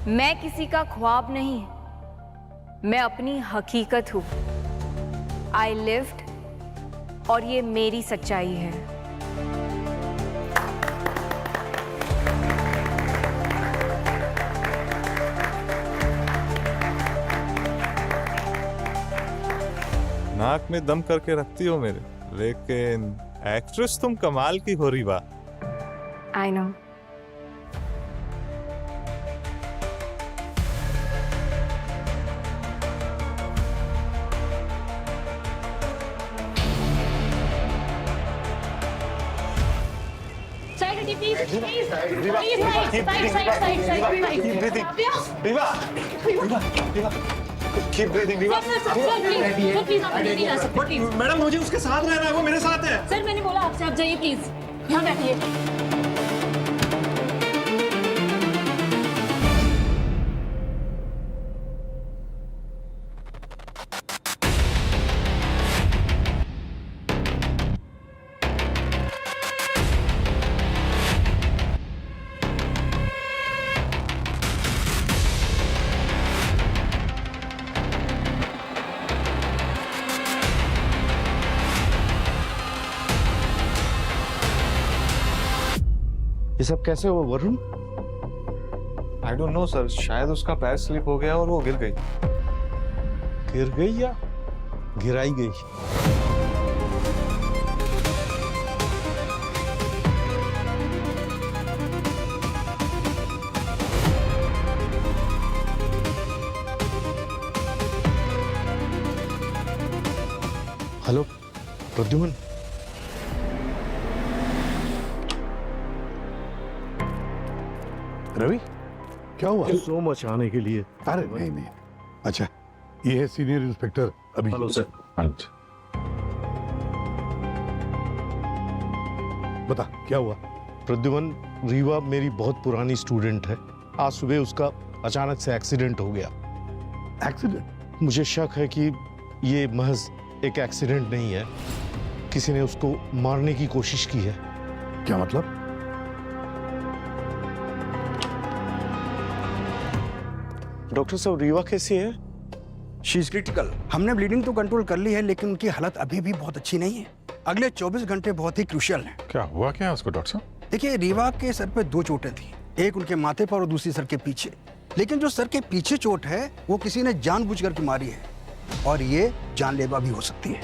मैं किसी का ख्वाब नहीं, मैं अपनी हकीकत हूं। आई लिव्ड और ये मेरी सच्चाई है। नाक में दम करके रखती हो मेरे, लेकिन एक्ट्रेस तुम कमाल की हो रीवा। I know. मैडम मुझे उसके साथ रहना है, वो मेरे साथ है। सर मैंने बोला आपसे, आप जाइए प्लीज, यहाँ बैठिए। ये सब कैसे हुआ Varun? I don't know sir, शायद उसका पैर स्लिप हो गया और वो गिर गई। गिर गई या गिराई गई? हेलो प्रद्युमन, रवि, क्या हुआ? सो मच आने के लिए। अरे नहीं नहीं, अच्छा ये है सीनियर इंस्पेक्टर अभी। Hello sir. बता क्या हुआ? प्रद्युमन, रीवा मेरी बहुत पुरानी स्टूडेंट है। आज सुबह उसका अचानक से एक्सीडेंट हो गया। एक्सीडेंट? मुझे शक है कि ये महज एक एक्सीडेंट नहीं है, किसी ने उसको मारने की कोशिश की है। क्या मतलब? डॉक्टर साहब, रीवा कैसी है? She is critical. हमने ब्लीडिंग तो कंट्रोल कर ली है, लेकिन उनकी हालत अभी भी बहुत अच्छी नहीं है। अगले 24 घंटे बहुत ही क्रूशियल हैं। क्या हुआ क्या उसको डॉक्टर साहब? देखिए, रीवा के सर पे 2 चोटें थी, एक उनके माथे पर और दूसरी सर के पीछे। लेकिन जो सर के पीछे चोट है वो किसी ने जानबूझकर की मारी है और ये जानलेवा भी हो सकती है।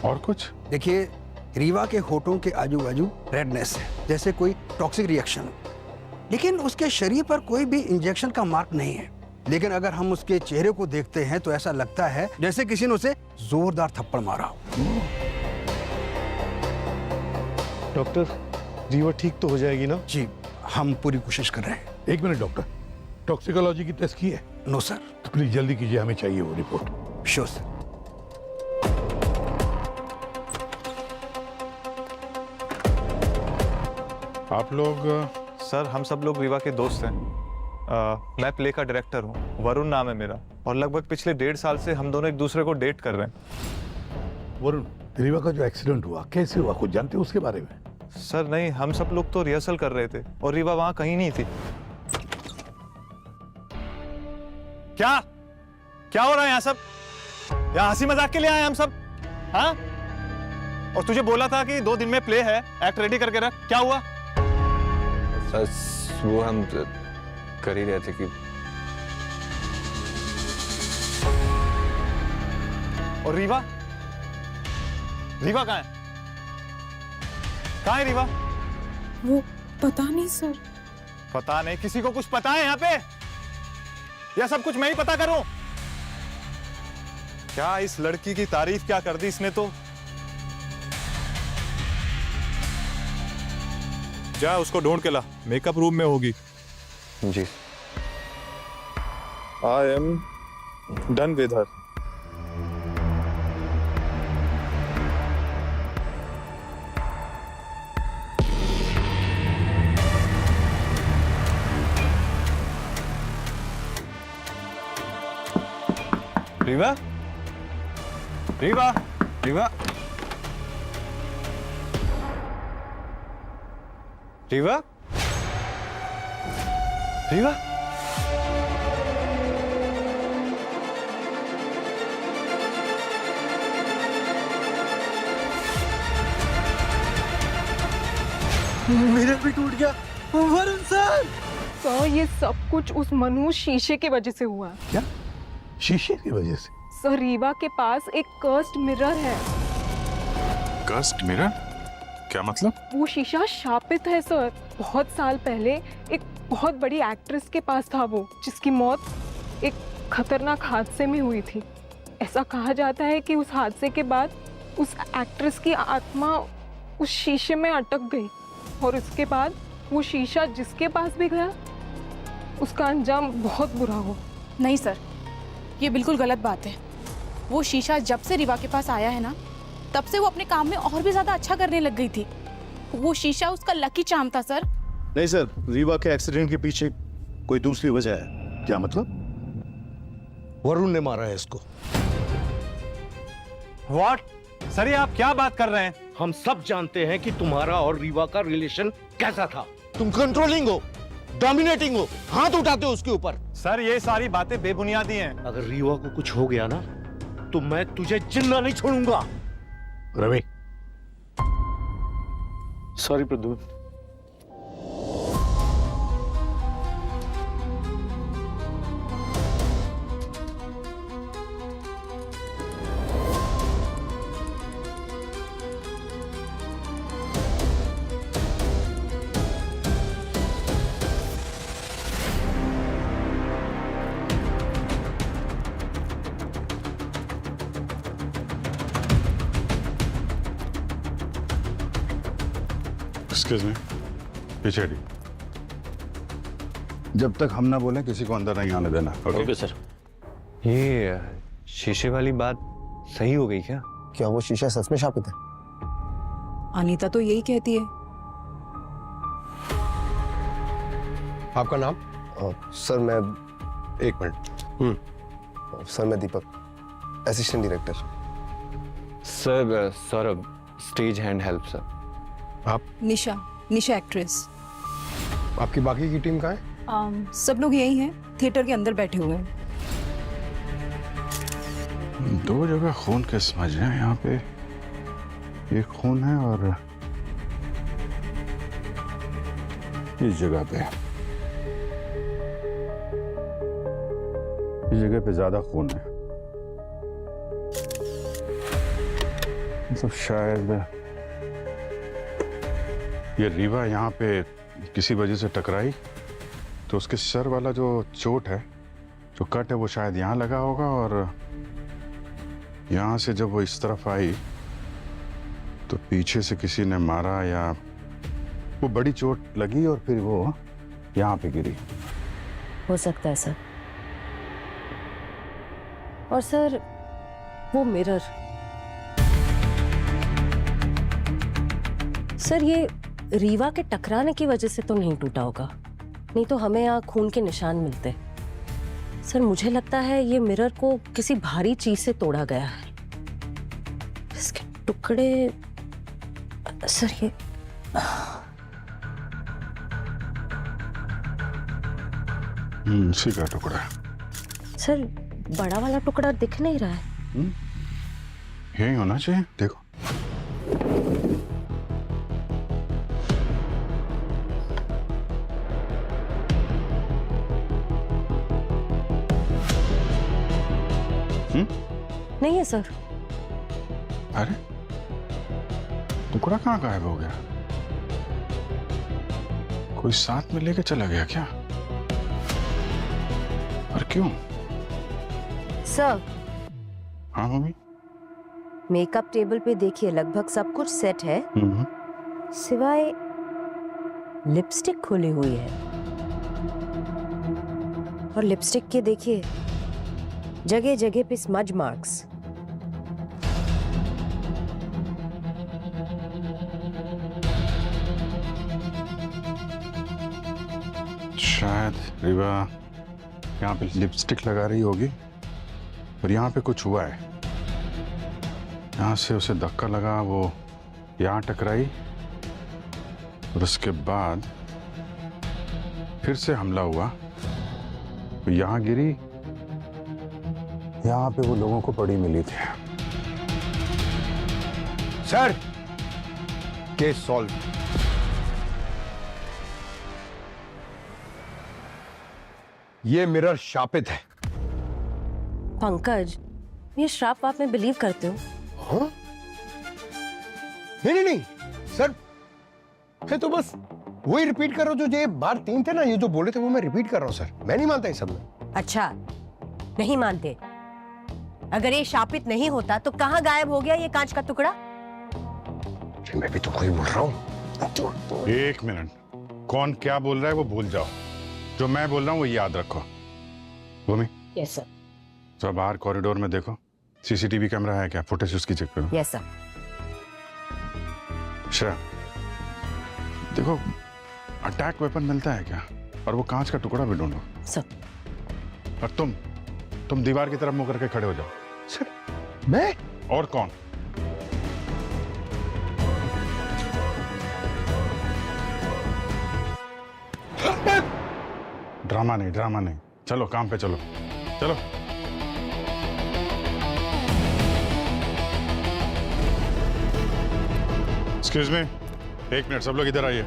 और कुछ? देखिए, रीवा के होठों के आजू बाजू रेडनेस है, जैसे कोई टॉक्सिक रिएक्शन। लेकिन उसके शरीर पर कोई भी इंजेक्शन का मार्क नहीं है। लेकिन अगर हम उसके चेहरे को देखते हैं तो ऐसा लगता है जैसे किसी ने उसे जोरदार थप्पड़ मारा हो। डॉक्टर, रीवा ठीक तो हो जाएगी ना? जी, हम पूरी कोशिश कर रहे हैं। एक मिनट डॉक्टर, टॉक्सिकोलॉजी की टेस्ट की है? No sir. तो प्लीज जल्दी कीजिए, हमें चाहिए वो रिपोर्ट। Sure sir. आप लोग? सर हम सब लोग रीवा के दोस्त हैं। मैं प्ले का डायरेक्टर हूँ, वरुण नाम है मेरा, और लगभग पिछले 1.5 साल से हम दोनों एक दूसरे को डेट कर रहे हैं। वरुण, रीवा का जो एक्सीडेंट हुआ कैसे हुआ, कुछ जानते हो उसके बारे में? सर नहीं, हम सब लोग तो रिहर्सल कर रहे थे और रीवा वहां कहीं नहीं थी। क्या क्या हो रहा है यहाँ सब? यहाँ हंसी मजाक के लिए आए हम सब? हाँ? और तुझे बोला था कि 2 दिन में प्ले है, एक्ट रेडी करके रख। क्या हुआ? वो हम कर ही रहे थे कि। और रीवा? रीवा कहाँ है? कहाँ है रीवा? वो पता नहीं सर। पता नहीं? किसी को कुछ पता है यहाँ पे? या सब कुछ मैं ही पता करूं? क्या इस लड़की की तारीफ क्या कर दी इसने तो। जा उसको ढूंढ के ला, मेकअप रूम में होगी। जी। I am done with her. Reeva, Reeva, Reeva, Reeva, Reeva, mirror भी टूट गया। वरुण सर, सर ये सब कुछ उस मनु शीशे की वजह से हुआ है। क्या? शीशे की वजह से? सर रीवा के पास एक कर्स्ड मिरर है। Cursed mirror? क्या मतलब? वो शीशा शापित है सर। बहुत साल पहले एक बहुत बड़ी एक्ट्रेस के पास था वो, जिसकी मौत एक खतरनाक हादसे में हुई थी। ऐसा कहा जाता है कि उस हादसे के बाद उस एक्ट्रेस की आत्मा उस शीशे में अटक गई और उसके बाद वो शीशा जिसके पास भी गया उसका अंजाम बहुत बुरा हुआ। नहीं सर, ये बिल्कुल गलत बात है। वो शीशा जब से रीवा के पास आया है ना, तब से वो अपने काम में और भी ज्यादा अच्छा करने लग गई थी। वो शीशा उसका लकी चार्म था सर। नहीं सर, रीवा के एक्सीडेंट के पीछे कोई दूसरी वजह है। क्या मतलब? वरुण ने मारा है इसको। व्हाट? सर ये आप क्या बात कर रहे हैं? हम सब जानते हैं कि तुम्हारा और रीवा का रिलेशन कैसा था। तुम कंट्रोलिंग हो, डोमिनेटिंग हो, हाथ उठाते हो उसके ऊपर। सर ये सारी बातें बेबुनियादी हैं। अगर रीवा को कुछ हो गया ना, तो मैं तुझे जिंदा नहीं छोड़ूंगा। Ravi, sorry Pradyumna. Excuse me, पीछे हटिए। जब तक हम ना बोले किसी को अंदर नहीं आने देना। Okay sir. ये शीशे वाली बात सही हो गई क्या? क्या वो शीशा सच में शापित है? अनीता तो यही कहती है। आपका नाम? सर मैं, एक मिनट। सर मैं Deepak, assistant director. Sir Saurabh, stage hand help sir. आप? निशा, निशा एक्ट्रेस। आपकी बाकी की टीम कहाँ है? सब लोग यही हैं, थिएटर के अंदर बैठे हुए हैं। दो जगह खून के समझ हैं यहाँ पे। एक खून है और इस जगह पे, इस जगह पे ज्यादा खून है। मतलब शायद ये रीवा यहाँ पे किसी वजह से टकराई, तो उसके सर वाला जो चोट है, जो कट है, वो शायद यहाँ लगा होगा और यहाँ से जब वो इस तरफ आई तो पीछे से किसी ने मारा या वो बड़ी चोट लगी और फिर वो यहाँ पे गिरी। हो सकता है सर। और सर वो मिरर, सर ये रीवा के टकराने की वजह से तो नहीं टूटा होगा, नहीं तो हमें यहाँ खून के निशान मिलते। सर मुझे लगता है ये मिरर को किसी भारी चीज से तोड़ा गया है। इसके टुकड़े, सर ये इसी का टुकड़ा है। सर बड़ा वाला टुकड़ा दिख नहीं रहा है। यही होना चाहिए, देखो। नहीं है सर। अरे टुकड़ा कहाँ गायब हो गया? कोई साथ में लेके चला गया क्या? और क्यों? सर। हाँ मम्मी। मेकअप टेबल पे देखिए, लगभग सब कुछ सेट है, सिवाय लिपस्टिक खुली हुई है। और लिपस्टिक के देखिए जगह जगह पे स्मज मार्क्स। शायद रीवा यहाँ पे लिपस्टिक लगा रही होगी और यहाँ पे कुछ हुआ है। यहाँ से उसे धक्का लगा, वो यहाँ टकराई और उसके बाद फिर से हमला हुआ तो यहाँ गिरी, यहाँ पे वो लोगों को पड़ी मिली थी। Sir, case solve. ये मिरर शापित है। पंकज, ये श्राप आप में बिलीव करते हो? हाँ? नहीं सर, मैं तो बस वही रिपीट कर रहा हूँ जो ये बार 3 थे ना, ये जो बोले थे वो मैं रिपीट कर रहा हूँ सर। मैं नहीं मानता इस सब में। अच्छा, नहीं मानते? अगर ये शापित नहीं होता तो कहाँ गायब हो गया ये कांच का टुकड़ा? मैं भी तो वही बोल रहा हूँ। एक मिनट, कौन क्या बोल रहा है वो भूल जाओ, जो मैं बोल रहा हूँ वो याद रखो। भूमि, यस सर। तो बाहर कॉरिडोर में देखो, सीसीटीवी कैमरा है क्या, फुटेज उसकी चेक करो। Yes sir. श्रेया, देखो अटैक वेपन मिलता है क्या, और वो कांच का टुकड़ा भी ढूंढो। सर। और तुम दीवार की तरफ मुंह करके खड़े हो जाओ। सर, मैं? और कौन? ड्रामा नहीं, चलो काम पे चलो। एक्सक्यूज मी, 1 मिनट, सब लोग इधर आइए।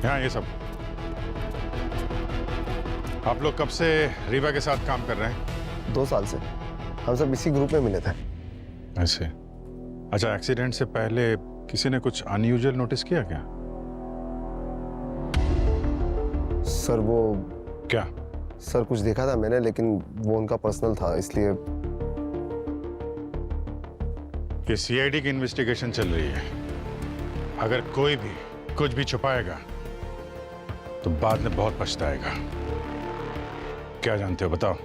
यहाँ ये सब, आप लोग कब से रीवा के साथ काम कर रहे हैं? 2 साल से हम सब इसी ग्रुप में मिले थे। ऐसे? अच्छा, एक्सीडेंट से पहले किसी ने कुछ अनयूजुअल नोटिस किया क्या? सर वो क्या? सर कुछ देखा था मैंने, लेकिन वो उनका पर्सनल था, इसलिए। ये सीआईडी की इन्वेस्टिगेशन चल रही है। अगर कोई भी कुछ भी छुपाएगा तो बाद में बहुत पछताएगा। क्या जानते हो, बताओ।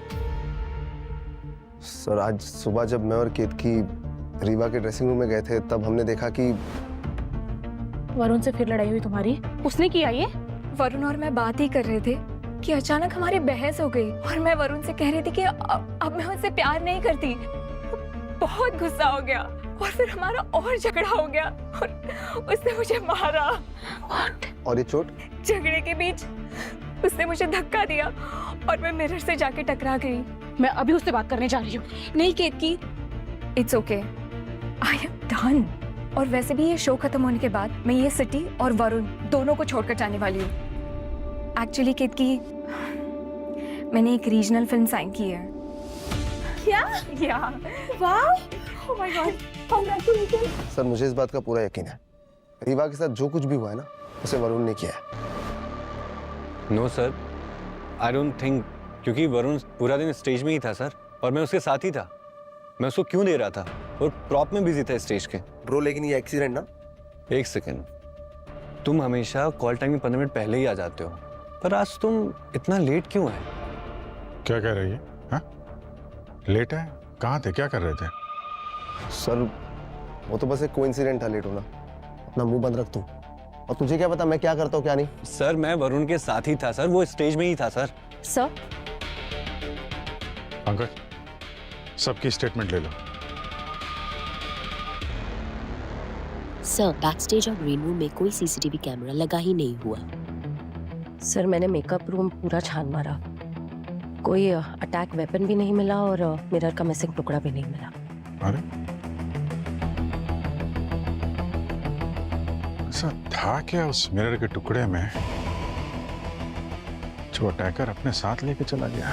सर, आज सुबह जब मैं और केतकी रीवा के ड्रेसिंग रूम में गए थे, तब हमने देखा कि वरुण से फिर लड़ाई हुई तुम्हारी? उसने किया ये? वरुण और मैं बात ही कर रहे थे कि अचानक हमारी बहस हो गई और मैं वरुण से कह रही थी कि अब मैं उससे प्यार नहीं करती। बहुत गुस्सा हो गया और फिर हमारा और झगड़ा हो गया और उसने मुझे मारा। और ये चोट? झगड़े के बीच उसने मुझे धक्का दिया और मैं मिरर से जाके टकरा गई। मैं अभी उससे बात करने जा रही हूँ। नहीं Ketki, it's okay, I am done. और वैसे भी ये शो खत्म होने के बाद मैं ये सिटी और वरुण दोनों को छोड़कर जाने वाली हूँ। एक्चुअली केतकी, मैंने एक रीजनल फिल्म साइन की है। क्या? या वाह, oh my God, congratulation. Sir, मुझे इस बात का पूरा यकीन है, रीवा के साथ जो कुछ भी हुआ है ना, उसे वरुण ने किया है। No sir, I don't think, क्योंकि वरुण पूरा दिन स्टेज में ही था सर, और मैं उसके साथ ही था। मैं उसको क्यों दे रहा था, और प्रॉप में बिजी था स्टेज के। ब्रो, लेकिन ये एक्सीडेंट ना। 1 सेकेंड, तुम हमेशा कॉल टाइम में 15 मिनट पहले ही आ जाते हो, पर आज तुम इतना लेट क्यों है? क्या कह रही है? हाँ? लेट है? कहाँ थे, क्या कर रहे थे? सर, वो तो बस एक कोइंसिडेंट था लेट होना। अपना मुंह बंद रख तू। और तुझे क्या पता मैं क्या करता हूँ क्या नहीं? सर, मैं वरुण के साथ ही था सर, वो स्टेज में ही था सर। सर, पंकज, सबकी स्टेटमेंट ले लो। सर, बैक स्टेज और ग्रीन रूम में कोई सीसीटीवी कैमरा लगा ही नहीं हुआ। सर, मैंने मेकअप रूम पूरा छान मारा, कोई अटैक वेपन भी नहीं मिला और मिरर का मिसिंग टुकड़ा भी नहीं मिला। अरे, ऐसा था क्या उस मिरर के टुकड़े में जो अटैकर अपने साथ लेके चला गया?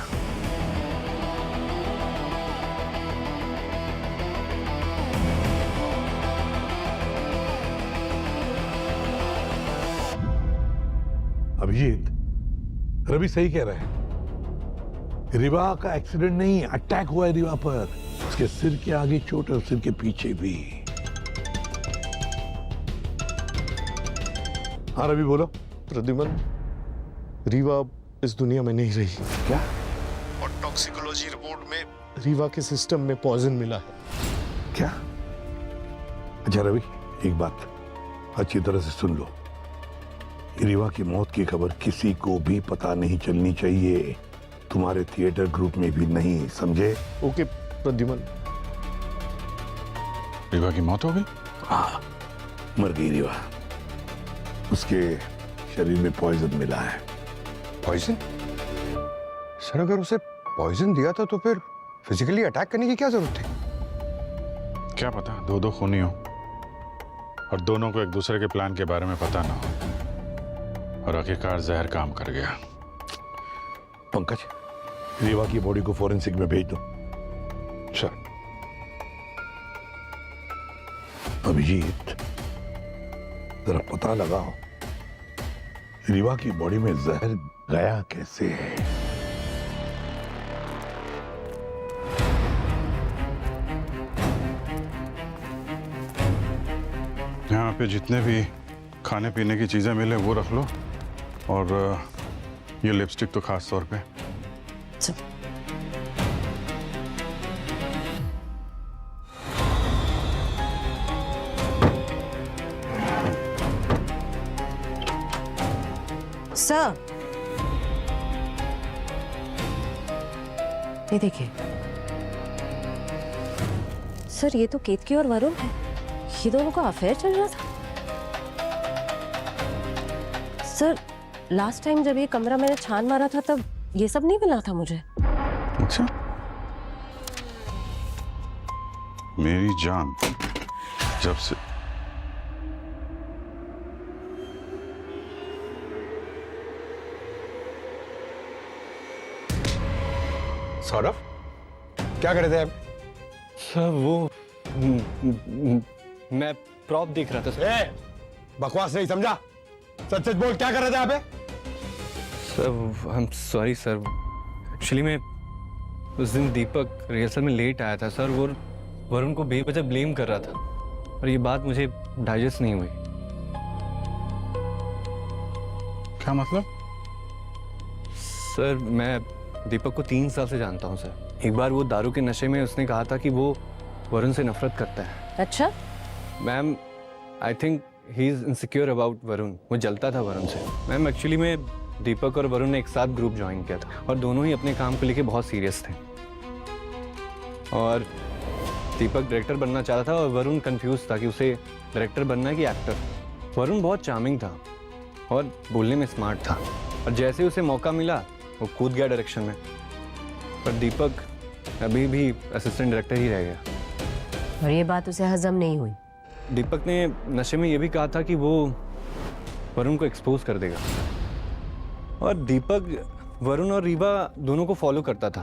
अभिजीत, रवि सही कह रहा है। रीवा का एक्सीडेंट नहीं, अटैक हुआ है रीवा पर। उसके सिर के आगे चोट और सिर के पीछे भी। हाँ रवि, बोलो। प्रद्युमन, रीवा इस दुनिया में नहीं रही। क्या? और टॉक्सिकोलॉजी रिपोर्ट में रीवा के सिस्टम में पॉइजन मिला है। क्या? अच्छा रवि, एक बात अच्छी तरह से सुन लो। रीवा की मौत की खबर किसी को भी पता नहीं चलनी चाहिए, तुम्हारे थिएटर ग्रुप में भी नहीं, समझे? ओके प्रद्युमन। रीवा की मौत हो गई? हाँ, मर गई रीवा। उसके शरीर में पॉइजन मिला है। पॉइजन? सर अगर उसे पॉइजन दिया था तो फिर फिजिकली अटैक करने की क्या जरूरत थी? क्या पता दो दो खूनी हो और दोनों को एक दूसरे के प्लान के बारे में पता ना हो और आखिरकार जहर काम कर गया। पंकज, रीवा की बॉडी को फॉरेंसिक में भेज दो। सर। अभिजीत, जरा पता लगाओ रीवा की बॉडी में जहर गया कैसे है। यहाँ पे जितने भी खाने पीने की चीजें मिले वो रख लो और ये लिपस्टिक तो खास तौर पे। सर ये देखिए सर, ये तो केतकी और वरुण है। ये दोनों का अफेयर चल रहा था। सर लास्ट टाइम जब ये कमरा मैंने छान मारा था तब ये सब नहीं मिला था मुझे। अच्छा, मेरी जान जब से सौरभ, क्या कर रहे थे आप? सर वो मैं प्रॉप देख रहा था सर। ए, बकवास नहीं समझा। सच सच बोल, क्या कर रहे थे आप? Sir I am sorry sir, actually मैं उस दिन दीपक रिहर्सल में लेट आया था सर। वो वरुण को बेवजह ब्लेम कर रहा था और ये बात मुझे डाइजेस्ट नहीं हुई। क्या मतलब? सर मैं दीपक को 3 साल से जानता हूँ सर। एक बार वो दारू के नशे में उसने कहा था कि वो वरुण से नफरत करता है। अच्छा ma'am, I think he is insecure about Varun. वो जलता था वरुण से। मैम एक्चुअली में दीपक और वरुण ने एक साथ ग्रुप ज्वाइन किया था और दोनों ही अपने काम को लेके बहुत सीरियस थे। और दीपक डायरेक्टर बनना चाहता था और वरुण कंफ्यूज था कि उसे डायरेक्टर बनना है कि एक्टर। वरुण बहुत चार्मिंग था और बोलने में स्मार्ट था और जैसे उसे मौका मिला वो कूद गया डायरेक्शन में। पर दीपक अभी भी असिस्टेंट डायरेक्टर ही रह गया। और ये बात उसे हजम नहीं हुई। दीपक ने नशे में ये भी कहा था कि वो वरुण को एक्सपोज कर देगा और दीपक वरुण और रीवा दोनों को फॉलो करता था।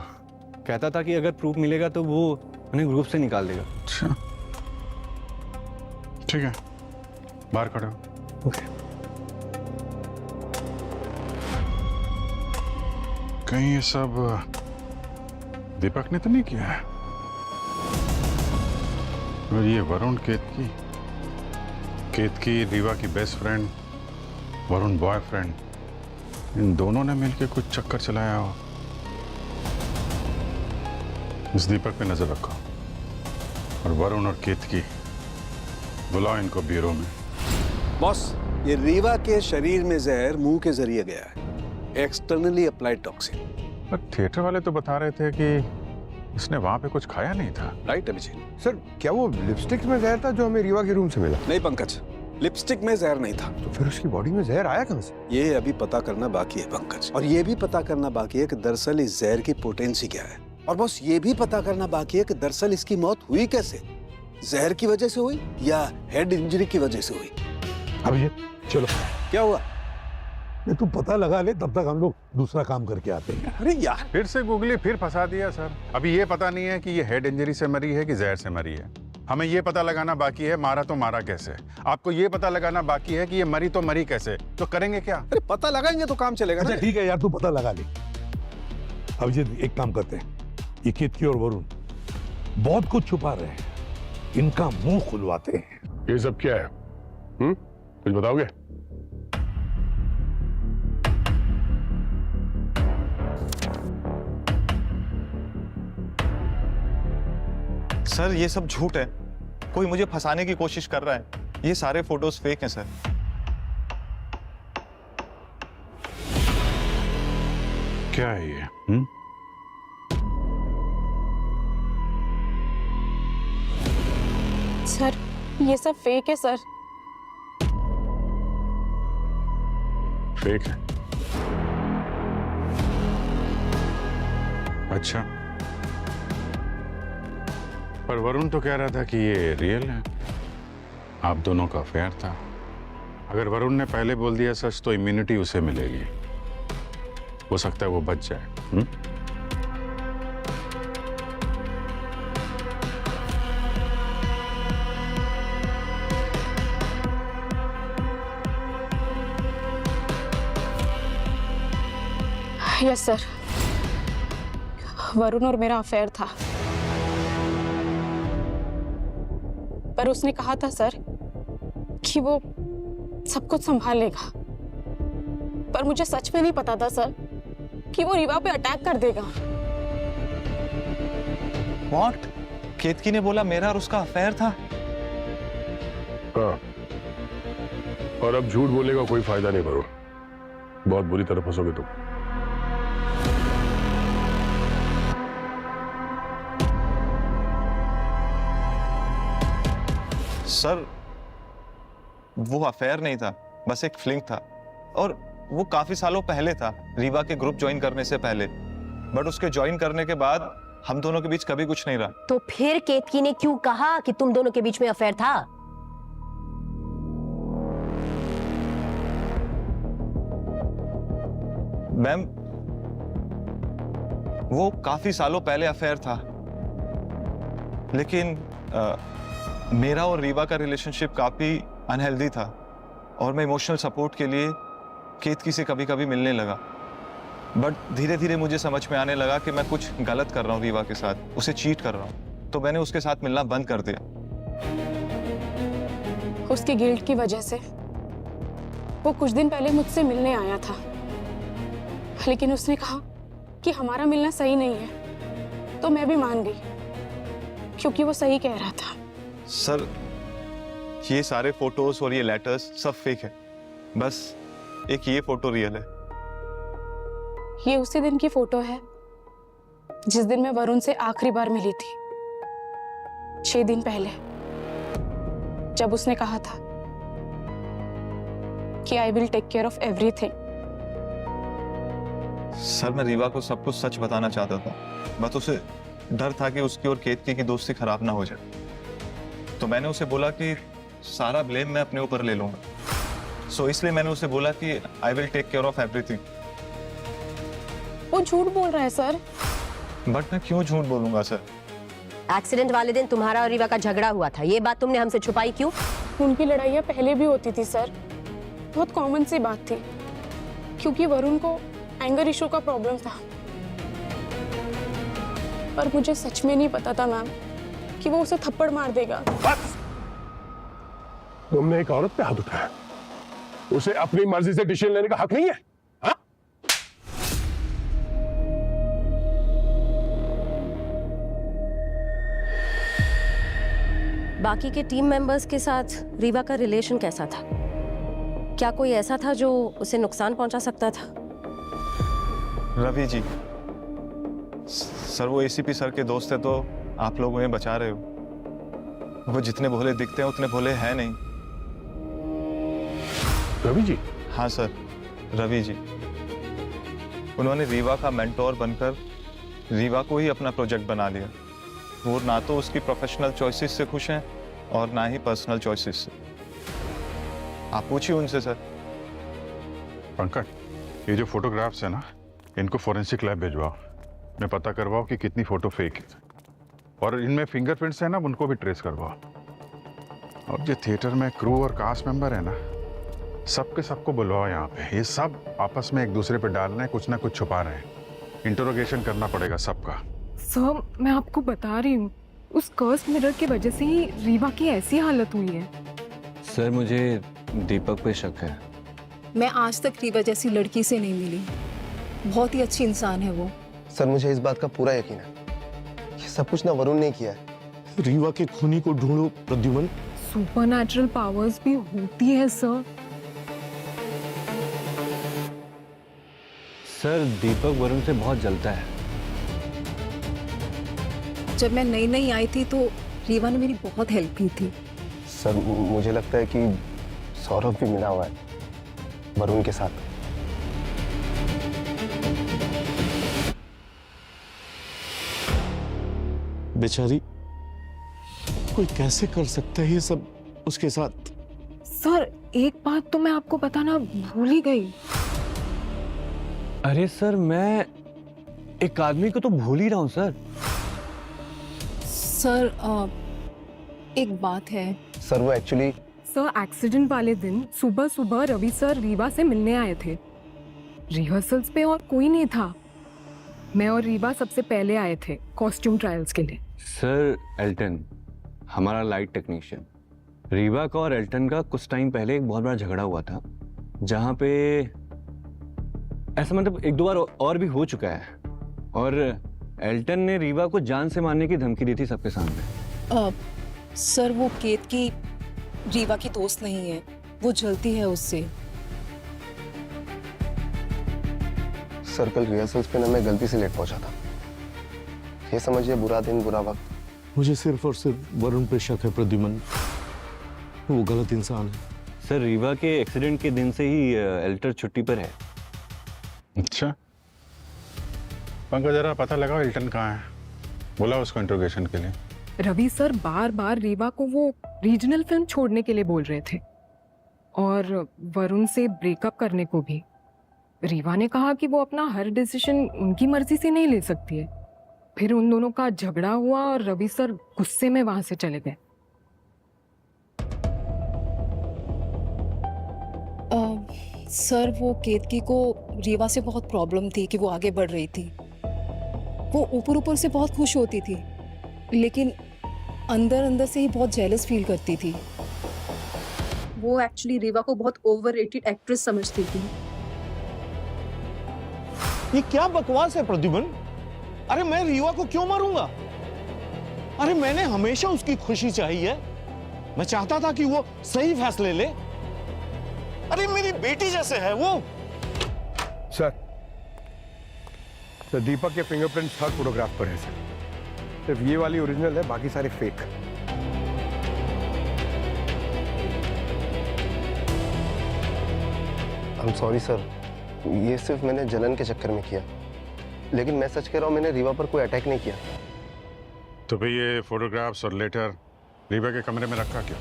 कहता था कि अगर प्रूफ मिलेगा तो वो उन्हें ग्रुप से निकाल देगा। अच्छा ठीक है, बाहर खड़े हो। ओके। कहीं ये सब दीपक ने तो नहीं किया है? और ये वरुण केतकी रीवा की बेस्ट फ्रेंड, वरुण बॉयफ्रेंड, इन दोनों ने मिलकर कुछ चक्कर चलाया हो। इस दीपक पे नजर रखो और वरुण और केतकी बुलाओ इनको ब्यूरो में। बॉस, ये रीवा के शरीर में जहर मुंह के जरिए गया है, एक्सटर्नली अप्लाइड टॉक्सिन। पर थिएटर वाले तो बता रहे थे कि उसने वहां पे कुछ खाया नहीं था। राइट अभिजीत। सर क्या वो लिपस्टिक में जहर था जो हमें रीवा के रूम से मिला? नहीं पंकज, लिपस्टिक में जहर नहीं था। तो फिर उसकी बॉडी में जहर आया कहां से? ये अभी पता करना बाकी है पंकज, और ये भी पता करना बाकी है कि दरअसल इस जहर की पोटेंसी क्या है। और बस ये भी पता करना बाकी है कि दरअसल इसकी मौत हुई कैसे, जहर की वजह से हुई या हेड इंजरी की वजह से हुई। अभिजीत चलो। क्या हुआ? नहीं तू पता लगा ले, तब तक हम लोग दूसरा काम करके आते हैं। अरे यार, फिर से गूगली फिर फंसा दिया सर। अभी ये पता नहीं है कि ये हेड इंजरी से मरी है कि जहर से मरी है। हमें ये पता लगाना बाकी है मारा तो मारा कैसे। आपको ये पता लगाना बाकी है कि ये मरी तो मरी कैसे। तो करेंगे क्या? अरे पता लगाएंगे तो काम चलेगा ना। ठीक है यार, तू पता लगा ले। अभिजीत एक काम करते हैं, ये केतकी और वरुण बहुत कुछ छुपा रहे हैं, इनका मुंह खुलवाते हैं। ये सब क्या है? कुछ बताओगे? सर ये सब झूठ है, कोई मुझे फंसाने की कोशिश कर रहा है। ये सारे फोटोज फेक हैं सर। क्या है ये? सर ये सब फेक है सर। फेक है। अच्छा, पर वरुण तो कह रहा था कि ये रियल है, आप दोनों का अफेयर था। अगर वरुण ने पहले बोल दिया सच तो इम्यूनिटी उसे मिलेगी, हो सकता है वो बच जाए। यस सर, वरुण और मेरा अफेयर था, पर उसने कहा था सर कि वो सब कुछ संभाल लेगा। पर मुझे सच में नहीं पता था सर कि वो रीवा पे अटैक कर देगा। व्हाट? केतकी ने बोला मेरा और उसका अफेयर था। हाँ, और अब झूठ बोलने का कोई फायदा नहीं वरुण, बहुत बुरी तरह फंसोगे तुम। सर, वो अफेयर नहीं था, बस एक फ्लिंग था, और वो काफी सालों पहले था, रीवा के ग्रुप ज्वाइन करने से पहले। बट उसके ज्वाइन करने के बाद हम दोनों के बीच कभी कुछ नहीं रहा। तो फिर केतकी ने क्यों कहा कि तुम दोनों के बीच में अफेयर था? मैम, वो काफी सालों पहले अफेयर था, लेकिन मेरा और रीवा का रिलेशनशिप काफी अनहेल्दी था, और मैं इमोशनल सपोर्ट के लिए केतकी से कभी कभी मिलने लगा। बट धीरे धीरे मुझे समझ में आने लगा कि मैं कुछ गलत कर रहा हूँ रीवा के साथ, उसे चीट कर रहा हूँ, तो मैंने उसके साथ मिलना बंद कर दिया। उसके गिल्ट की वजह से वो कुछ दिन पहले मुझसे मिलने आया था, लेकिन उसने कहा कि हमारा मिलना सही नहीं है, तो मैं भी मान गई, क्योंकि वो सही कह रहा था। सर, ये सारे फोटोज और ये लेटर्स सब फेक है, बस एक ये फोटो रियल है। ये उसी दिन की फोटो है जिस दिन मैं वरुण से आखिरी बार मिली थी, 6 दिन पहले, जब उसने कहा था कि I will take care of everything. Sir, मैं रीवा को सब कुछ सच बताना चाहता था, बस उसे डर था कि उसकी और केतकी की दोस्ती खराब ना हो जाए, तो मैंने उसे बोला कि सारा ब्लेम मैं अपने ऊपर ले लूंगा। सो इसलिए मैंने उसे बोला कि I will take care of everything. वो झूठ बोल रहा है सर। बट मैं क्यों झूठ बोलूंगा सर? एक्सीडेंट वाले दिन तुम्हारा और रीवा का झगड़ा हुआ था, ये बात तुमने हमसे छुपाई क्यों? उनकी लड़ाइयाँ पहले भी होती थी सर, बहुत कॉमन सी बात थी, क्योंकि वरुण को एंगर इशू का प्रॉब्लम था। पर मुझे सच में नहीं पता था मैम कि वो उसे थप्पड़ मार देगा। तुमने एक औरत पे हाथ उठाया, उसे अपनी मर्जी से डिसीजन लेने का हक नहीं है? हाँ? बाकी के टीम मेंबर्स के साथ रीवा का रिलेशन कैसा था? क्या कोई ऐसा था जो उसे नुकसान पहुंचा सकता था? रवि जी, सर वो एसीपी सर के दोस्त है, तो आप लोग उन्हें बचा रहे हो। वो जितने भोले दिखते हैं उतने भोले हैं नहीं। रवि जी? हाँ सर, रवि जी। उन्होंने रीवा का मेंटोर बनकर रीवा को ही अपना प्रोजेक्ट बना लिया। वो ना तो उसकी प्रोफेशनल चॉइसेस से खुश हैं और ना ही पर्सनल चॉइसेस से। आप पूछिए उनसे सर। पंकज, ये जो फोटोग्राफ्स है ना, इनको फोरेंसिक लैब भिजवाओ, मैं पता करवाओ कि कितनी फोटो फेक है, और इनमें फिंगरप्रिंट्स है ना, उनको भी ट्रेस करवाओ। और जो थिएटर में क्रू और कास्ट मेंबर है ना, सबके सबको बुलवाओ यहाँ पे। ये सब आपस में एक दूसरे पे डाल रहे हैं, कुछ ना कुछ छुपा रहे हैं। इंटरोगेशन करना पड़ेगा सबका। सर, मैं आपको बता रही हूँ, उस कर्स मिरर की वजह से ही रीवा की ऐसी हालत हुई है। सर, मुझे दीपक पे शक है। मैं आज तक रीवा जैसी लड़की से नहीं मिली, बहुत ही अच्छी इंसान है वो। सर, मुझे इस बात का पूरा यकीन है, ये सब कुछ ना वरुण ने किया है। रीवा के खूनी को ढूंढो प्रद्युमन। सुपरनैचुरल पावर्स भी होती है सर। सर, दीपक वरुण से बहुत जलता है। जब मैं नई नई आई थी तो रीवा ने मेरी बहुत हेल्प की थी। सर, मुझे लगता है कि सौरभ भी मिला हुआ है वरुण के साथ। बेचारी, कोई कैसे कर सकता है ये सब उसके साथ? सर एक बात तो मैं आपको बताना भूल ही गई। अरे सर, मैं एक आदमी को तो भूल ही रहा हूँ सर। सर एक बात है। सर वो एक्चुअली सर एक्सीडेंट वाले दिन सुबह सुबह रवि सर रीवा से मिलने आए थे। रिहर्सल्स पे और कोई नहीं था। मैं और रीवा सबसे पहले आए थे कॉस्ट्यूम ट्रायल्स के लिए। सर एल्टन, हमारा लाइट टेक्नीशियन, रीवा का और एल्टन का कुछ टाइम पहले एक बहुत बड़ा झगड़ा हुआ था, जहाँ पे ऐसा मतलब एक दो बार और भी हो चुका है। और एल्टन ने रीवा को जान से मारने की धमकी दी थी सबके सामने। सर वो केत की रीवा की दोस्त नहीं है, वो जलती है उससे। सर कल रिहर्सल्स पे ना मैं गलती से लेट पहुंचा था। ये समझिए बुरा दिन बुरा वक्त। मुझे सिर्फ और सिर्फ वरुण पे शक है प्रद्युमन, वो गलत इंसान है। सर रीवा के एक्सीडेंट के दिन से ही एल्टर छुट्टी पर है। अच्छा, पंकज जरा पता लगाओ एल्टन कहाँ है, बोला उसको इंट्रोगेशन के लिए। रवि सर बार बार रीवा को वो रीजनल फिल्म छोड़ने के लिए बोल रहे थे और वरुण से ब्रेकअप करने को भी। रीवा ने कहा कि वो अपना हर डिसीजन उनकी मर्जी से नहीं ले सकती है। फिर उन दोनों का झगड़ा हुआ और रवि सर गुस्से में वहां से चले गए। सर वो केतकी को रीवा से बहुत प्रॉब्लम थी कि वो आगे बढ़ रही थी। वो ऊपर ऊपर से बहुत खुश होती थी, लेकिन अंदर अंदर से ही बहुत जेलस फील करती थी। वो एक्चुअली रीवा को बहुत ओवररेटेड एक्ट्रेस समझती थी। ये क्या बकवास है प्रद्युमन? अरे मैं रीवा को क्यों मारूंगा? अरे मैंने हमेशा उसकी खुशी चाही है। मैं चाहता था कि वो सही फैसले ले। अरे मेरी बेटी जैसे है वो। सर दीपक के फिंगरप्रिंट्स हर फोटोग्राफ पर है सर। सिर्फ ये वाली ओरिजिनल है, बाकी सारे fake. I am sorry sir, ये सिर्फ मैंने जलन के चक्कर में किया, लेकिन मैं सच कह रहा हूँ मैंने रीवा पर कोई अटैक नहीं किया। तो भाई ये फोटोग्राफ्स और लेटर रीवा के कमरे में रखा क्यों?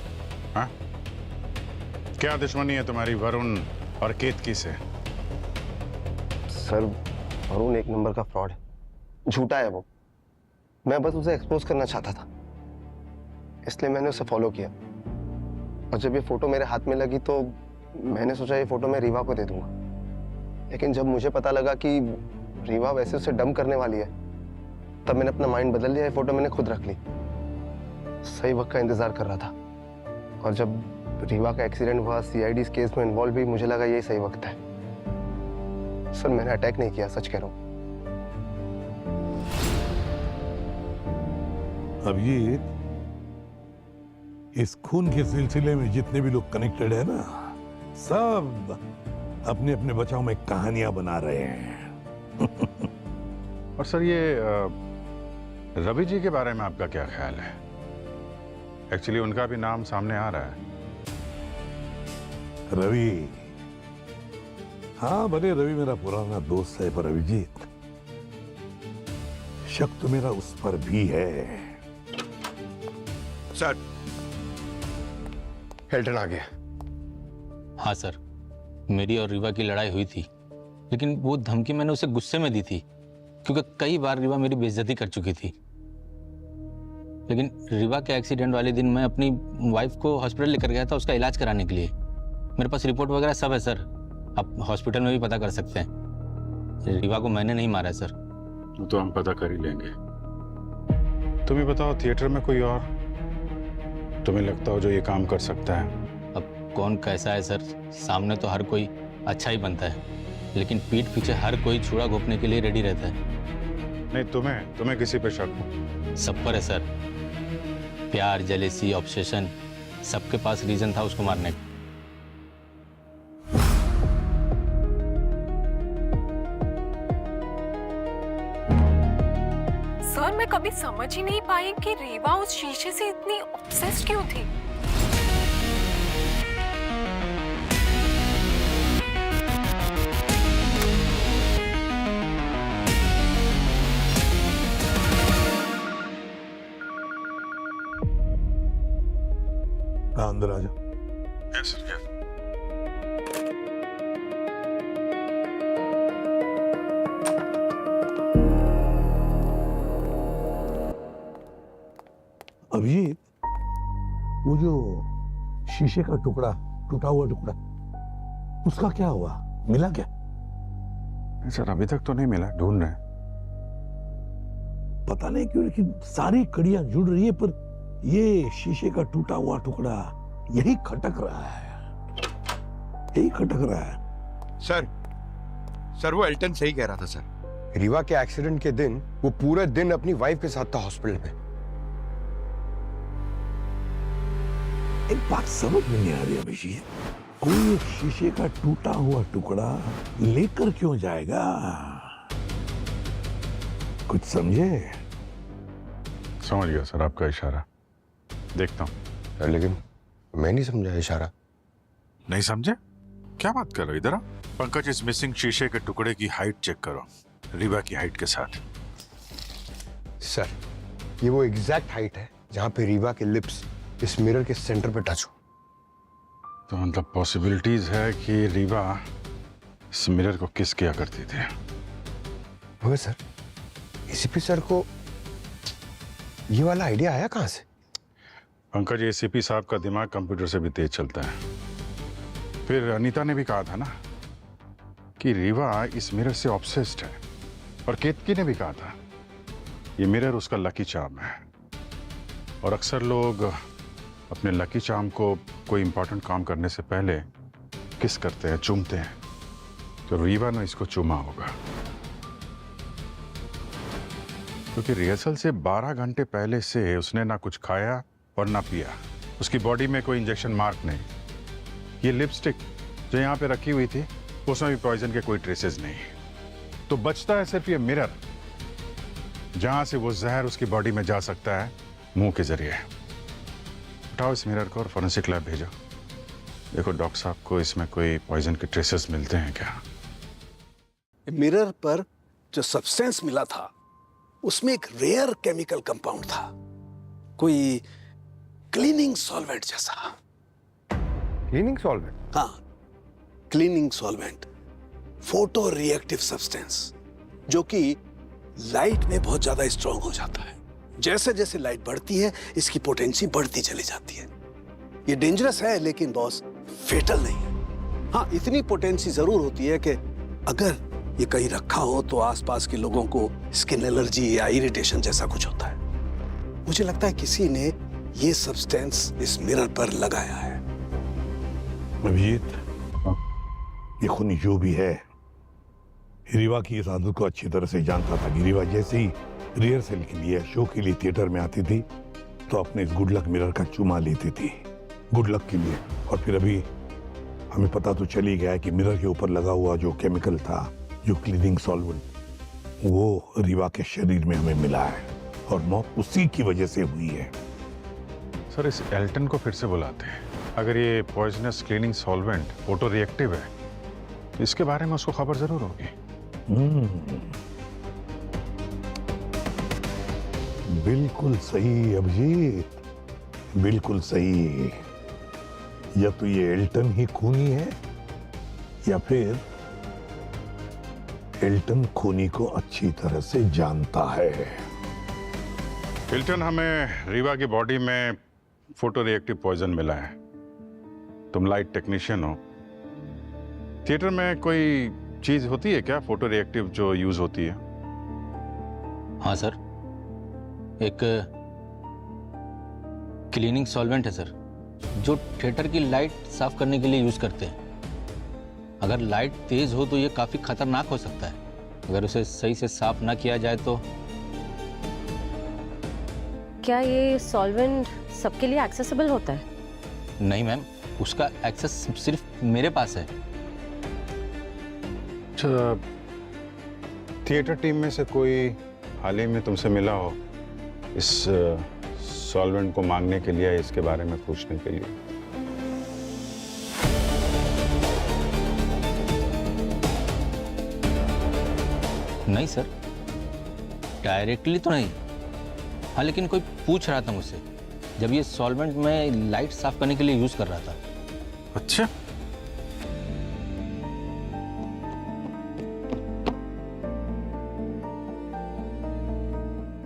हाँ, क्या दुश्मनी है तुम्हारी वरुण और केतकी से? सर वरुण एक नंबर का फ्रॉड है, झूठा है वो। मैं बस उसे एक्सपोज करना चाहता था, इसलिए मैंने उसे फॉलो किया। और जब ये फोटो मेरे हाथ में लगी तो मैंने सोचा ये फोटो मैं रीवा को दे दूंगा, लेकिन जब मुझे पता लगा कि रीवा वैसे उसे डंप करने वाली है, तब मैंने अपना माइंड बदल लिया। ये फोटो मैंने खुद रख ली। सही वक्त का इंतजार कर रहा था, और जब रीवा का एक्सीडेंट हुआ, सीआईडी केस में इन्वॉल्व भी, मुझे लगा यही सही वक्त है। सर मैंने अटैक नहीं किया, सच कह रहा हूं। अब ये इस खून के सिलसिले में जितने भी लोग कनेक्टेड है ना, सब अपने अपने बचाव में कहानियां बना रहे हैं। और सर ये रवि जी के बारे में आपका क्या ख्याल है? एक्चुअली उनका भी नाम सामने आ रहा है। रवि, हाँ भले रवि मेरा पुराना दोस्त है, पर अभिजीत शक तो मेरा उस पर भी है। सर हेल्टन आ गया। हाँ सर, मेरी और रीवा की लड़ाई हुई थी, लेकिन वो धमकी मैंने उसे गुस्से में दी थी, क्योंकि कई बार रीवा मेरी बेइज्जती कर चुकी थी। लेकिन रीवा के एक्सीडेंट वाले दिन मैं अपनी वाइफ को हॉस्पिटल लेकर गया था उसका इलाज कराने के लिए। मेरे पास रिपोर्ट वगैरह सब है सर, आप हॉस्पिटल में भी पता कर सकते हैं। रीवा को मैंने नहीं मारा है सर। तो हम पता कर ही लेंगे। तुम ही बताओ, थिएटर में कोई और तुम्हें लगता हो जो ये काम कर सकता है? अब कौन कैसा है सर, सामने तो हर कोई अच्छा ही बनता है, लेकिन पीठ पीछे हर कोई छुरा घोंपने के लिए रेडी रहता है। नहीं, तुम्हें किसी पे शक हो? सब पर है सर। प्यार, जेलेसी, ऑब्सेशन, सबके पास रीजन था उसको मारने का। सर मैं कभी समझ ही नहीं पाई कि रीवा उस शीशे से इतनी ऑब्सेस्ड क्यों थी। हाँ अंदर आ जा। Yes sir. अभिजीत, वो जो शीशे का टुकड़ा, टूटा हुआ टुकड़ा, उसका क्या हुआ? मिला क्या? सर अभी तक तो नहीं मिला, ढूंढ रहे हैं। पता नहीं क्यों लेकिन सारी कड़ियां जुड़ रही है, पर ये शीशे का टूटा हुआ टुकड़ा यही खटक रहा है, यही खटक रहा है। सर वो एल्टन सही कह रहा था सर। रीवा के एक्सीडेंट के दिन वो पूरे दिन अपनी वाइफ के साथ था हॉस्पिटल में। एक बात समझ में नहीं आ रही अभिजीत, कोई एक शीशे का टूटा हुआ टुकड़ा लेकर क्यों जाएगा? कुछ समझे? समझ गया सर आपका इशारा, देखता हूँ। सर लेकिन मैं नहीं समझा इशारा। नहीं समझे? क्या बात कर रहे हो? इधर आओ। पंकज, इस मिसिंग शीशे के टुकड़े की हाइट चेक करो, रीवा की हाइट के साथ। सर ये वो एग्जैक्ट हाइट है जहां पे रीवा के लिप्स इस मिरर के सेंटर पे टच हो। तो मतलब पॉसिबिलिटीज है कि रीवा इस मिरर को किस किया करती थी। मगर सर एसीपी सर को ये वाला आइडिया आया कहां से? पंकज, एसीपी साहब का दिमाग कंप्यूटर से भी तेज चलता है। फिर अनीता ने भी कहा था ना कि रीवा इस मिरर से ऑब्सेस्ड है, और केतकी ने भी कहा था ये मिरर उसका लकी चार्म है। और अक्सर लोग अपने लकी चार्म को कोई इंपॉर्टेंट काम करने से पहले किस करते हैं, चूमते हैं। तो रीवा ने इसको चूमा होगा, क्योंकि रिहर्सल से 12 घंटे पहले से उसने ना कुछ खाया और ना पिया। उसकी बॉडी में कोई इंजेक्शन मार्क नहीं। ये लिपस्टिक जो यहाँ पे रखी हुई थी उसमें भी पॉइजन के कोई ट्रेसेस नहीं। तो बचता है सिर्फ ये मिरर, जहां से वो जहर उसकी बॉडी में जा सकता है, मुंह के जरिए। उठाओ इस मिरर को और फोरेंसिक लैब भेजो। देखो डॉक्टर साहब को इसमें कोई पॉइजन के ट्रेसेस मिलते हैं क्या। मिरर पर जो सब्सटेंस मिला था उसमें एक रेयर केमिकल कंपाउंड था, कोई क्लीनिंग सॉल्वेंट जैसा। Cleaning solvent? हाँ, cleaning solvent, photo reactive substance, जो कि लाइट में बहुत ज्यादा स्ट्रांग हो जाता है। जैसे जैसे लाइट बढ़ती है इसकी पोटेंसी बढ़ती चली जाती है। ये डेंजरस है लेकिन बॉस फेटल नहीं है। हाँ, इतनी पोटेंसी जरूर होती है कि अगर ये कहीं रखा हो तो आसपास के लोगों को स्किन एलर्जी या इरिटेशन जैसा कुछ होता है। मुझे लगता है किसी ने ये सब्सटेंस इस मिरर पर लगाया है। अभिजीत, ये खूनी जो भी है रीवा की इस आदत को अच्छी तरह से जानता था कि रीवा जैसे ही रिहर्सल के लिए, शो के लिए थिएटर में आती थी तो अपने इस गुड लक मिरर का चुमा लेती थी, गुड लक के लिए। और फिर अभी हमें पता तो चल ही गया है कि मिरर के ऊपर लगा हुआ जो केमिकल था, जो क्लीनिंग सॉल्वेंट, वो रीवा के शरीर में हमें मिला है और मौत उसी की वजह से हुई है। सर इस एल्टन को फिर से बुलाते हैं। अगर ये poisonous cleaning solvent photo reactive है तो इसके बारे में उसको खबर जरूर होगी। बिल्कुल सही अभिजीत, बिल्कुल सही। या तो ये एल्टन ही खूनी है या फिर एल्टन खूनी को अच्छी तरह से जानता है। एल्टन, हमें रीवा की बॉडी में फोटो रिएक्टिव पॉइजन मिला है। तुम लाइट टेक्नीशियन हो, थिएटर में कोई चीज होती है क्या फोटो रिएक्टिव जो यूज होती है? हाँ सर, एक क्लीनिंग सॉल्वेंट है सर, जो थिएटर की लाइट साफ करने के लिए यूज करते हैं। अगर लाइट तेज हो तो ये काफी खतरनाक हो सकता है। अगर उसे सही से साफ ना किया जाए तो। क्या ये सॉल्वेंट सबके लिए एक्सेसिबल होता है? नहीं मैम, उसका एक्सेस सिर्फ मेरे पास है। अच्छा, थिएटर टीम में से कोई हाल ही में तुमसे मिला हो इस सॉल्वेंट को मांगने के लिए, इसके बारे में पूछने के लिए? नहीं सर, डायरेक्टली तो नहीं। हाँ, लेकिन कोई पूछ रहा था मुझसे जब ये सॉल्वेंट मैं लाइट साफ करने के लिए यूज कर रहा था। अच्छा,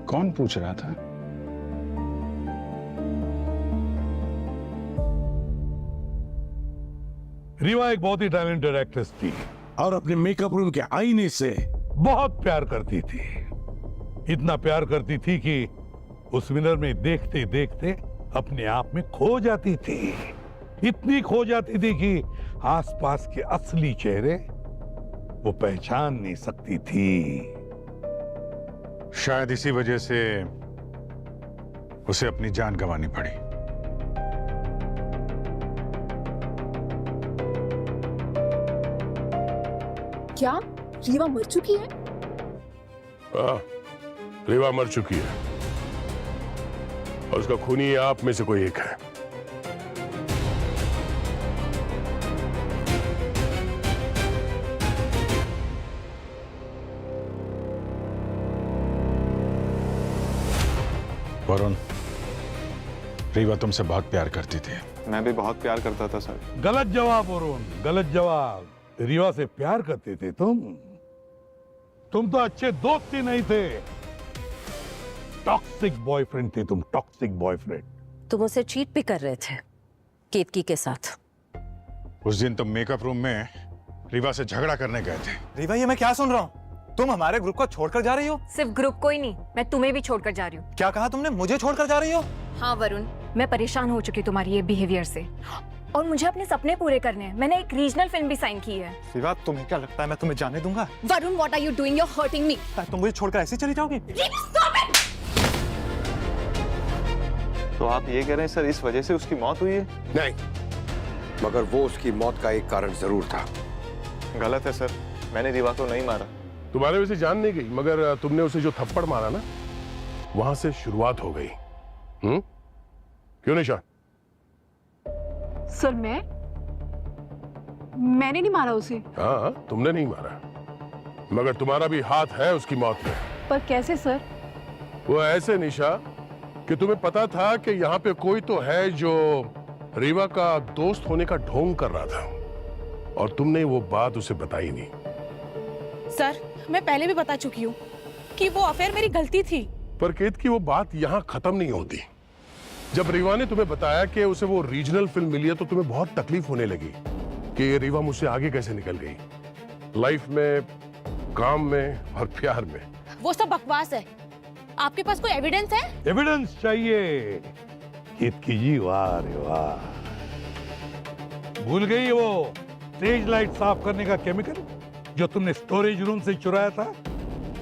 कौन पूछ रहा था? रीवा एक बहुत ही टैलेंटेड एक्ट्रेस थी और अपने मेकअप रूम के आईने से बहुत प्यार करती थी। इतना प्यार करती थी कि उस मिरर में देखते देखते अपने आप में खो जाती थी। इतनी खो जाती थी कि आसपास के असली चेहरे वो पहचान नहीं सकती थी। शायद इसी वजह से उसे अपनी जान गंवानी पड़ी। क्या रीवा मर चुकी है? हाँ, रीवा मर चुकी है और उसका खूनी आप में से कोई एक है। वरुण, रीवा तुमसे बहुत प्यार करती थी। मैं भी बहुत प्यार करता था सर। गलत जवाब वरुण, गलत जवाब। रीवा से प्यार करते थे तुम तो अच्छे दोस्त ही नहीं थे, टॉक्सिक बॉयफ्रेंड थे तुम, टॉक्सिक बॉयफ्रेंड। तुम उसे चीट भी कर रहे थे केतकी के साथ। उस दिन तुम मेकअप रूम में रीवा से झगड़ा करने गए थे। रीवा, ये मैं क्या सुन रहा हूँ? तुम हमारे ग्रुप को छोड़कर जा रही हो? सिर्फ ग्रुप को ही नहीं, मैं तुम्हें भी छोड़कर जा रही हूँ। क्या कहा तुमने? मुझे छोड़कर जा रही हो? हाँ वरुण, मैं परेशान हो चुकी तुम्हारी ये बिहेवियर से और मुझे अपने सपने पूरे करने हैं। मैंने एक रीजनल फिल्म भी साइन की है। रीवा, तुम्हें क्या लगता है मैं तुम्हें जाने दूंगा? Varun, what are you doing? You are hurting me. तुम मुझे छोड़कर ऐसे चली जाओगी? तो आप ये कह रहे हैं सर इस वजह से उसकी मौत हुई है? नहीं, मगर वो उसकी मौत का एक कारण जरूर था। गलत है सर, मैंने रीवा को नहीं मारा। तुम्हारे वैसे जान नहीं गई, मगर तुमने उसे जो थप्पड़ मारा ना, वहां से शुरुआत हो गई। क्यों निशा? सर मैंने नहीं मारा उसे। हाँ, तुमने नहीं मारा, मगर तुम्हारा भी हाथ है उसकी मौत में। पर कैसे सर? वो ऐसे निशा कि तुम्हें पता था कि यहाँ पे कोई तो है जो रीवा का दोस्त होने का ढोंग कर रहा था और तुमने वो बात उसे बताई नहीं। सर, मैं पहले भी बता चुकी हूँ कि वो अफेयर मेरी गलती थी। पर केत की वो बात यहाँ खत्म नहीं होती। जब रीवा ने तुम्हें बताया कि उसे वो रीजनल फिल्म मिली है तो तुम्हें बहुत तकलीफ होने लगी कि रीवा मुझसे आगे कैसे निकल गई, लाइफ में, काम में और प्यार में। वो सब बकवास है। आपके पास कोई एविडेंस है? एविडेंस चाहिए? केतकी जी, वाह रे वाह। भूल गई वो स्टेज लाइट साफ करने का केमिकल जो तुमने स्टोरेज रूम से चुराया था,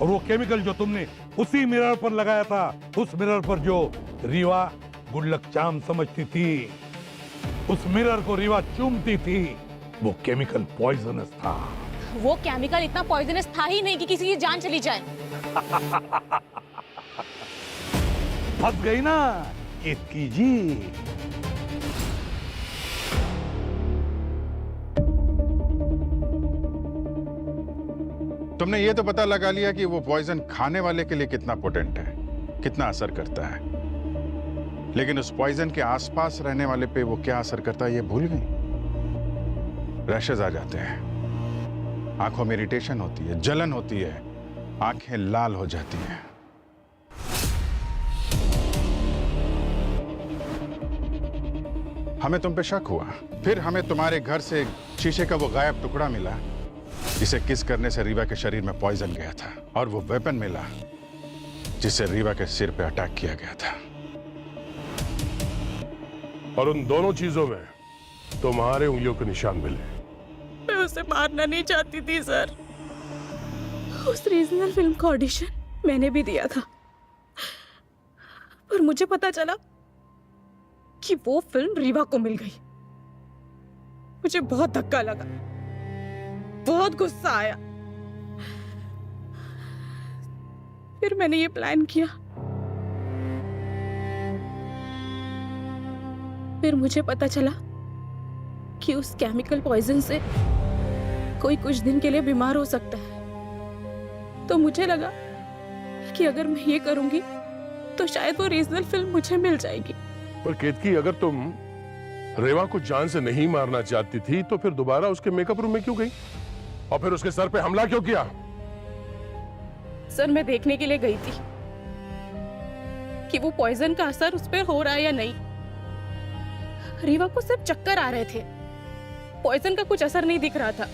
और वो केमिकल जो तुमने उसी मिरर पर लगाया था, उस मिरर पर जो रीवा गुडलक चार्म समझती थी, उस मिरर को रीवा चूमती थी, वो केमिकल पॉइजनस था। वो केमिकल इतना पॉइजनस था ही नहीं कि किसी की जान चली जाए। फंस गई ना केतकी जी। तुमने ये तो पता लगा लिया कि वो पॉइजन खाने वाले के लिए कितना पोटेंट है, कितना असर करता है, लेकिन उस पॉइजन के आसपास रहने वाले पे वो क्या असर करता है ये भूल गई। रैशेज आ जाते हैं, आंखों में इरिटेशन होती है, जलन होती है, आंखें लाल हो जाती हैं। हमें तुम पे शक हुआ, फिर हमें तुम्हारे घर से शीशे का वो गायब टुकड़ा मिला जिसे किस करने से रीवा के शरीर में पॉइजन गया था, और वो वेपन मिला जिससे रीवा के सिर पे अटैक किया गया था। और उन दोनों चीजों में तुम्हारे उंगलियों के निशान मिले। मैं उसे मारना नहीं चाहती थी सर। उस रीजनल फिल्म का ऑडिशन मैंने भी दिया था, पर मुझे पता चला कि वो फिल्म रीवा को मिल गई। मुझे बहुत धक्का लगा, बहुत गुस्सा आया। फिर मैंने ये प्लान किया। फिर मुझे पता चला कि उस केमिकल पॉइजन से कोई कुछ दिन के लिए बीमार हो सकता है। तो मुझे लगा कि अगर मैं ये करूंगी तो शायद वो रीजनल फिल्म मुझे मिल जाएगी। पर केतकी, अगर तुम रेवा को जान से नहीं मारना चाहती थी तो फिर दोबारा उसके मेकअप रूम में क्यों गई और फिर उसके सर पे हमला क्यों किया? सर मैं देखने के लिए गई थी कि वो पॉइजन का असर उस पर हो रहा है या नहीं। रीवा को सिर्फ चक्कर आ रहे थे, पॉइजन का कुछ असर नहीं दिख रहा था।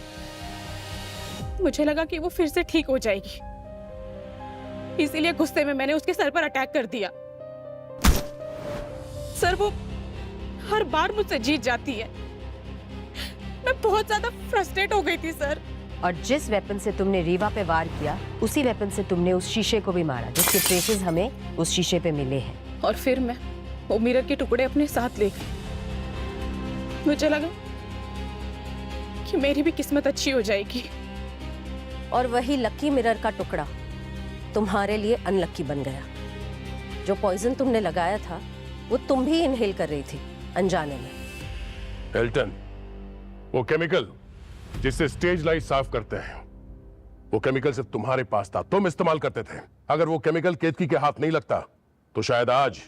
मुझे लगा कि वो फिर से ठीक हो जाएगी, इसीलिए गुस्से में मैंने उसके सर पर अटैक कर दिया। सर वो हर बार मुझसे जीत जाती है। मैं बहुत ज्यादा फ्रस्ट्रेट हो गई थी सर। और जिस वेपन से तुमने रीवा पे वार किया, उसी वेपन से तुमने उस शीशे को भी मारा जिसके ट्रेसेस हमें उस शीशे पे मिले हैं। और फिर मैं वो मिरर के टुकड़े अपने साथ ले गई। मुझे लगा कि मेरी भी किस्मत अच्छी हो जाएगी। और वही लकी मिरर का टुकड़ा तुम्हारे लिए अनलकी बन गया। जो पॉइजन तुमने लगाया था वो तुम भी इनहेल कर रही थी अनजाने में। एल्टन, वो केमिकल जिससे स्टेज लाइट साफ करते हैं, वो केमिकल सिर्फ तुम्हारे पास था, तुम इस्तेमाल करते थे। अगर वो केमिकल केतकी के हाथ नहीं लगता तो शायद आज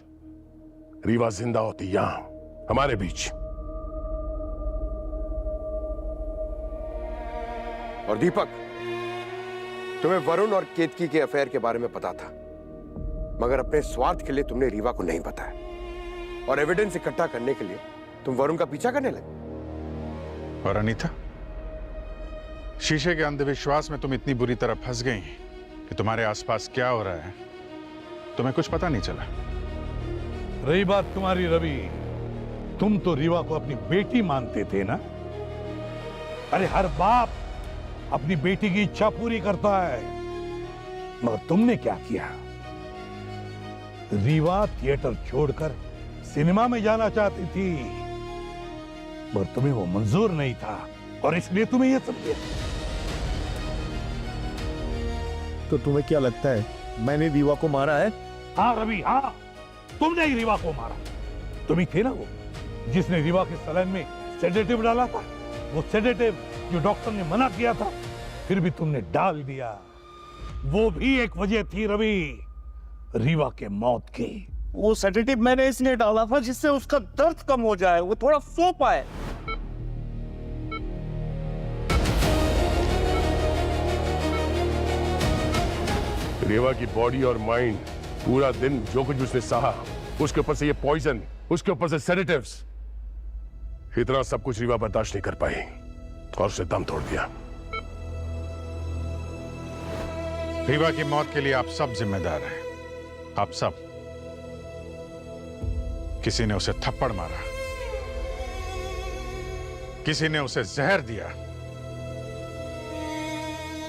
रीवा जिंदा होती यहां हमारे बीच। और दीपक, तुम्हें वरुण और केतकी के अफेयर के बारे में पता था, मगर अपने स्वार्थ के लिए तुमने रीवा को नहीं बताया और एविडेंस इकट्ठा करने के लिए तुम वरुण का पीछा करने लगे। और अनीता, शीशे के अंधविश्वास में तुम इतनी बुरी तरह फंस गई कि तुम्हारे आसपास क्या हो रहा है तुम्हें कुछ पता नहीं चला। रही बात तुम्हारी रवि, तुम तो रीवा को अपनी बेटी मानते थे ना? अरे हर बाप अपनी बेटी की इच्छा पूरी करता है, मगर तुमने क्या किया? रीवा थिएटर छोड़कर सिनेमा में जाना चाहती थी, मगर तुम्हें वो मंजूर नहीं था और इसलिए तुम्हें ये सब किया। तो तुम्हें क्या लगता है मैंने रीवा को मारा है? हाँ रवि, हाँ, तुमने ही रीवा को मारा। तुम ही थे ना वो जिसने रीवा के सलाइन में सेडेटिव डाला था, वो सेडेटिव जो डॉक्टर ने मना किया था, फिर भी तुमने डाल दिया। वो भी एक वजह थी रवि, रीवा के मौत की। वो सेडेटिव मैंने इसलिए डाला था जिससे उसका दर्द कम हो जाए, वो थोड़ा सो पाए। रेवा की बॉडी और माइंड पूरा दिन जो कुछ उसने सहा, उसके ऊपर से ये पॉइजन, उसके ऊपर से सेडेटिव्स, इतना सब कुछ रीवा बर्दाश्त नहीं कर पाई और उसे दम तोड़ दिया। रीवा की मौत के लिए आप सब जिम्मेदार हैं, आप सब। किसी ने उसे थप्पड़ मारा, किसी ने उसे जहर दिया,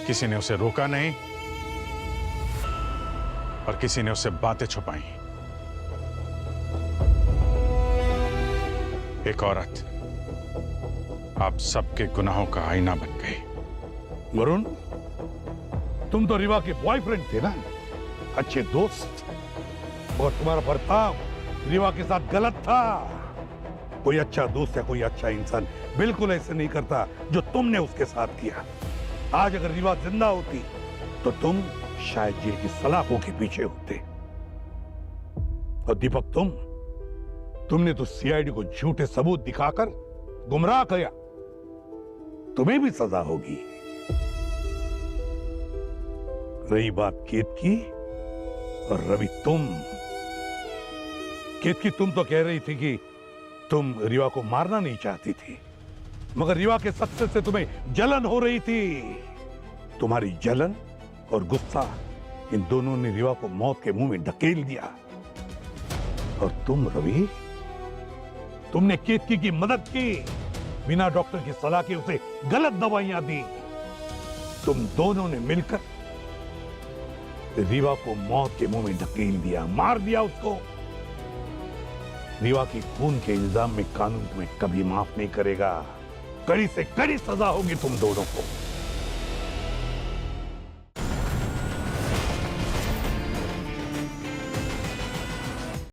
किसी ने उसे रोका नहीं और किसी ने उसे बातें छुपाई। एक औरत आप सबके गुनाहों का आईना बन गई। वरुण, तुम तो रीवा के बॉयफ्रेंड थे ना, अच्छे दोस्त, और तुम्हारा बर्ताव रीवा के साथ गलत था। कोई अच्छा दोस्त या कोई अच्छा इंसान बिल्कुल ऐसे नहीं करता जो तुमने उसके साथ किया। आज अगर रीवा जिंदा होती तो तुम शायद जेल की सलाखों के पीछे होते। और दीपक, तुमने तो सीआईडी को झूठे सबूत दिखाकर गुमराह किया, तुम्हें भी सजा होगी। रही बात केतकी और रवि, केतकी, तुम तो कह रही थी कि तुम रीवा को मारना नहीं चाहती थी, मगर रीवा के सक्सेस से तुम्हें जलन हो रही थी। तुम्हारी जलन और गुस्सा, इन दोनों ने रीवा को मौत के मुंह में ढकेल दिया। और तुम रवि, तुमने केतकी की मदद की, बिना डॉक्टर की सलाह के उसे गलत दवाइयां दी। तुम दोनों ने मिलकर रीवा को मौत के मुंह में ढकेल दिया, मार दिया उसको। रीवा की खून के इल्जाम में कानून तुम्हें कभी माफ नहीं करेगा। कड़ी से कड़ी सजा होगी तुम दोनों को।